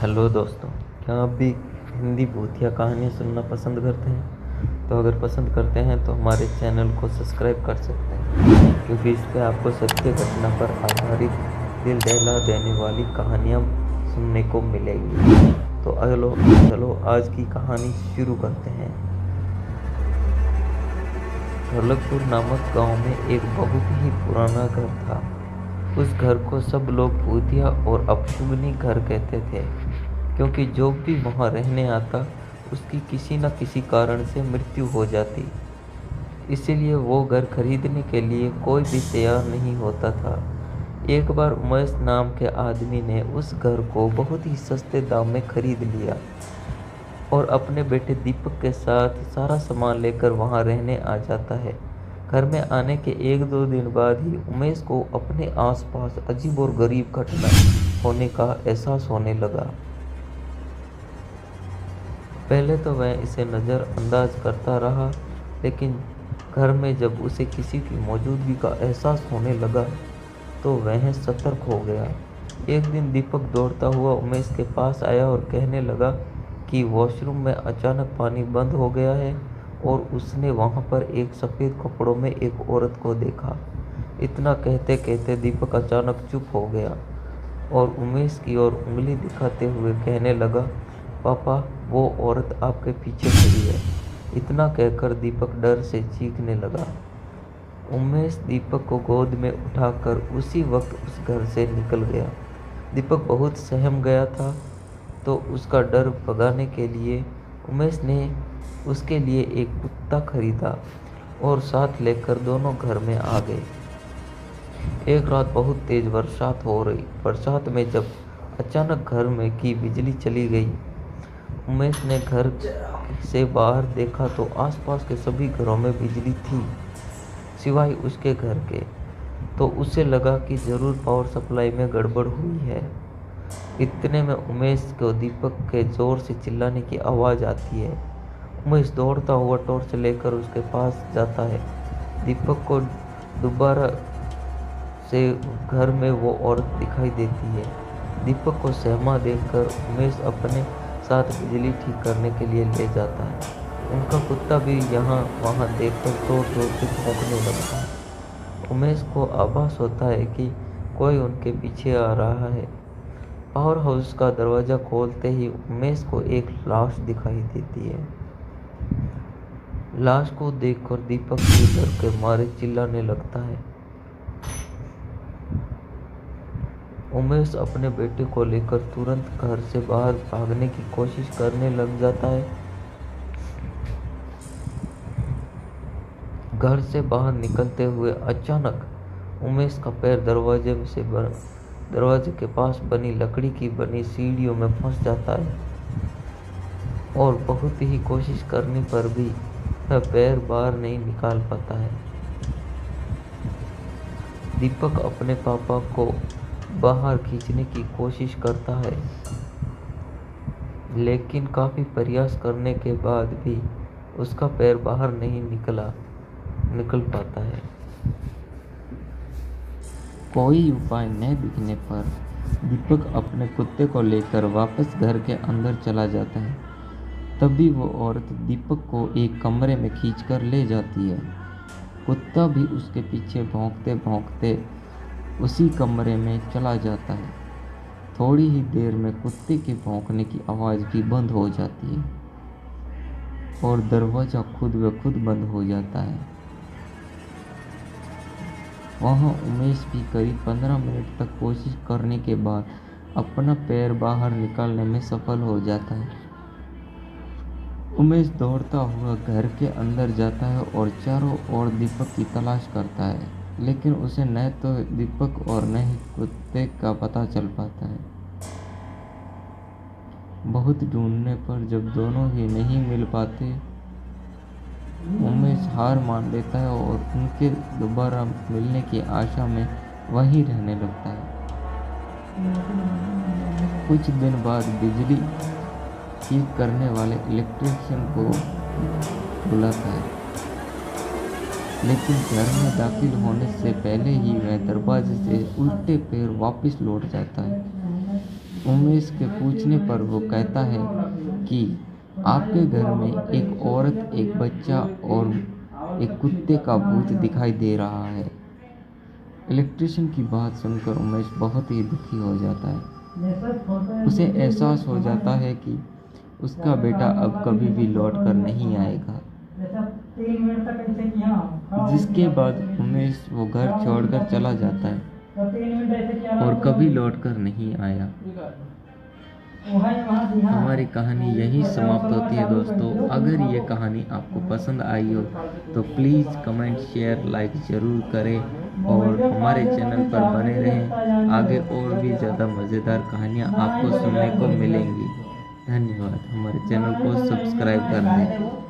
Hello दोस्तों, क्या आप भी हिंदी भूतिया कहानियाँ सुनना पसंद करते हैं? तो अगर पसंद करते हैं तो हमारे चैनल को सब्सक्राइब कर सकते हैं, क्योंकि इस पे आपको सत्य घटना पर आधारित दिल दहला देने वाली कहानियाँ सुनने को मिलेगी। तो चलो आज की कहानी शुरू करते हैं। ढोलकपुर नामक गांव में एक बहुत ही पुराना घर था। उस घर को सब लोग भूतिया और अपशुगनी घर कहते थे, क्योंकि जो भी वहां रहने आता उसकी किसी न किसी कारण से मृत्यु हो जाती। इसीलिए वो घर खरीदने के लिए कोई भी तैयार नहीं होता था। एक बार उमेश नाम के आदमी ने उस घर को बहुत ही सस्ते दाम में खरीद लिया और अपने बेटे दीपक के साथ सारा सामान लेकर वहां रहने आ जाता है। घर में आने के 1-2 दिन बाद ही उमेश को अपने आसपास अजीब और गरीब घटना होने का एहसास होने लगा। पहले तो वह इसे नज़रअंदाज करता रहा, लेकिन घर में जब उसे किसी की मौजूदगी का एहसास होने लगा तो वह सतर्क हो गया। एक दिन दीपक दौड़ता हुआ उमेश के पास आया और कहने लगा कि वॉशरूम में अचानक पानी बंद हो गया है और उसने वहां पर एक सफ़ेद कपड़ों में एक औरत को देखा। इतना कहते कहते दीपक अचानक चुप हो गया और उमेश की ओर उंगली दिखाते हुए कहने लगा, पापा, वो औरत आपके पीछे खड़ी है। इतना कहकर दीपक डर से चीखने लगा। उमेश दीपक को गोद में उठाकर उसी वक्त उस घर से निकल गया। दीपक बहुत सहम गया था, तो उसका डर भगाने के लिए उमेश ने उसके लिए एक कुत्ता खरीदा और साथ लेकर दोनों घर में आ गए। एक रात बहुत तेज बरसात में जब अचानक घर में की बिजली चली गई, उमेश ने घर से बाहर देखा तो आसपास के सभी घरों में बिजली थी सिवाय उसके घर के। तो उसे लगा कि जरूर पावर सप्लाई में गड़बड़ हुई है। इतने में उमेश को दीपक के जोर से चिल्लाने की आवाज़ आती है। उमेश दौड़ता हुआ टॉर्च लेकर उसके पास जाता है। दीपक को दोबारा से घर में वो औरत दिखाई देती है। दीपक को सहमा देखकर उमेश अपने साथ बिजली ठीक करने के लिए ले जाता है। उनका कुत्ता भी यहाँ वहाँ देखकर जोर जोर से भौंकने लगता है। उमेश को आभास होता है कि कोई उनके पीछे आ रहा है। पावर हाउस का दरवाज़ा खोलते ही उमेश को एक लाश दिखाई देती है। लाश को देखकर दीपक भी डर के मारे चिल्लाने लगता है। उमेश अपने बेटे को लेकर तुरंत घर से बाहर भागने की कोशिश करने लग जाता है। घर से बाहर निकलते हुए अचानक उमेश का पैर दरवाजे के पास बनी लकड़ी की बनी सीढ़ियों में फंस जाता है और बहुत ही कोशिश करने पर भी वह पैर बाहर नहीं निकाल पाता है। दीपक अपने पापा को बाहर खींचने की कोशिश करता है, लेकिन काफ़ी प्रयास करने के बाद भी उसका पैर बाहर नहीं निकल पाता है। कोई उपाय न दिखने पर दीपक अपने कुत्ते को लेकर वापस घर के अंदर चला जाता है। तभी वो औरत दीपक को एक कमरे में खींचकर ले जाती है। कुत्ता भी उसके पीछे भौंकते भौंकते उसी कमरे में चला जाता है। थोड़ी ही देर में कुत्ते के भौंकने की आवाज़ भी बंद हो जाती है और दरवाज़ा खुद ब खुद बंद हो जाता है। वहाँ उमेश भी करीब 15 मिनट तक कोशिश करने के बाद अपना पैर बाहर निकालने में सफल हो जाता है। उमेश दौड़ता हुआ घर के अंदर जाता है और चारों ओर दीपक की तलाश करता है, लेकिन उसे न तो दीपक और न ही कुत्ते का पता चल पाता है। बहुत ढूंढने पर जब दोनों ही नहीं मिल पाते, उमेश हार मान लेता है और उनके दोबारा मिलने की आशा में वहीं रहने लगता है। कुछ दिन बाद बिजली ठीक करने वाले इलेक्ट्रीशियन को बुलाता है, लेकिन घर में दाखिल होने से पहले ही वह दरवाजे से उल्टे पैर वापस लौट जाता है। उमेश के पूछने पर वो कहता है कि आपके घर में एक औरत, एक बच्चा और एक कुत्ते का भूत दिखाई दे रहा है। इलेक्ट्रिशियन की बात सुनकर उमेश बहुत ही दुखी हो जाता है। उसे एहसास हो जाता है कि उसका बेटा अब कभी भी लौट कर नहीं आएगा। जिसके बाद उमेश वो घर छोड़कर चला जाता है और कभी लौट कर नहीं आया। हमारी कहानी यहीं समाप्त होती है दोस्तों। अगर ये कहानी आपको पसंद आई हो तो प्लीज़ कमेंट, शेयर, लाइक ज़रूर करें और हमारे चैनल पर बने रहें। आगे और भी ज़्यादा मज़ेदार कहानियाँ आपको सुनने को मिलेंगी। धन्यवाद। हमारे चैनल को सब्सक्राइब कर दें।